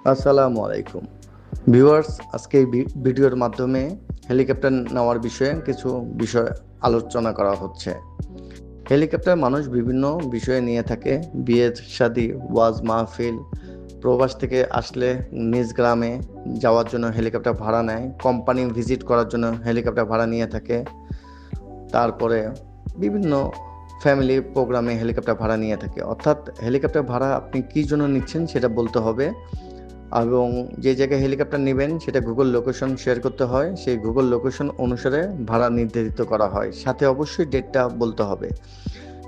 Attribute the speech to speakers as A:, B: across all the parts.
A: আসসালামু আলাইকুম ভিউয়ার্স। আজকে এই ভিডিওর মাধ্যমে হেলিকপ্টার নেওয়ার বিষয়ে কিছু বিষয় আলোচনা করা হচ্ছে। হেলিকপ্টার মানুষ বিভিন্ন বিষয়ে নিয়ে থাকে। বিয়ে শাদী, ওয়াজ মাহফিল, প্রবাস থেকে আসলে নিজ গ্রামে যাওয়ার জন্য হেলিকপ্টার ভাড়া নেয়, কোম্পানি ভিজিট করার জন্য হেলিকপ্টার ভাড়া নিয়ে থাকে। তারপরে বিভিন্ন ফ্যামিলি প্রোগ্রামে হেলিকপ্টার ভাড়া নিয়ে থাকে। অর্থাৎ হেলিকপ্টার ভাড়া আপনি কী জন্য নিচ্ছেন সেটা বলতে হবে, এবং যে জায়গায় হেলিকপ্টার নেবেন সেটা গুগল লোকেশন শেয়ার করতে হয়। সেই গুগল লোকেশন অনুসারে ভাড়া নির্ধারিত করা হয়। সাথে অবশ্যই ডেটটা বলতে হবে,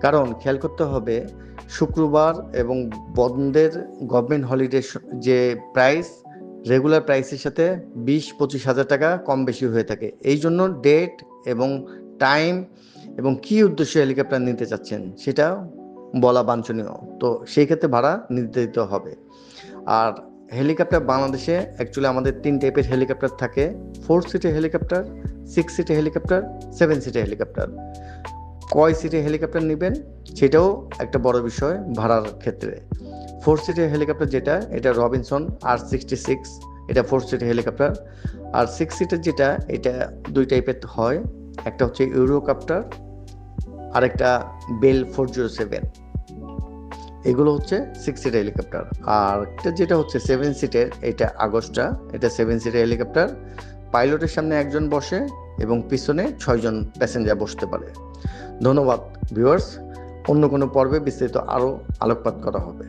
A: কারণ খেয়াল করতে হবে শুক্রবার এবং বন্ধের গভর্নমেন্ট হলিডে যে প্রাইস, রেগুলার প্রাইসের সাথে 20-25 হাজার টাকা কম বেশি হয়ে থাকে। এই জন্য ডেট এবং টাইম এবং কী উদ্দেশ্যে হেলিকপ্টার নিতে চাচ্ছেন সেটা বলা বাঞ্ছনীয়। তো সেই ক্ষেত্রে ভাড়া নির্ধারিত হবে। আর হেলিকপ্টার বাংলাদেশে অ্যাকচুয়ালি আমাদের 3 টাইপের হেলিকপ্টার থাকে: 4 সিটের হেলিকপ্টার, 6 সিটের হেলিকপ্টার, 7 সিটের হেলিকপ্টার। কয় সিটের হেলিকপ্টার নেবেন সেটাও একটা বড় বিষয় ভাড়ার ক্ষেত্রে। 4 সিটের হেলিকপ্টার যেটা, এটা রবিনসন R66, এটা 4 সিটের হেলিকপ্টার। আর 6 সিটের যেটা, এটা 2 টাইপের হয়, একটা হচ্ছে ইউরোকপ্টার আর একটা বেল 407। এগুলো হচ্ছে 6 সিটের হেলিকপ্টার। আর একটা যেটা হচ্ছে 7 সিটের, এটা আগস্টা, এটা 7 সিটের হেলিকপ্টার। পাইলটের সামনে একজন বসে এবং পিছনে 6 জন প্যাসেঞ্জার বসতে পারে। ধন্যবাদ ভিউয়ার্স। অন্য কোনো পর্বে বিস্তারিত আরও আলোকপাত করা হবে।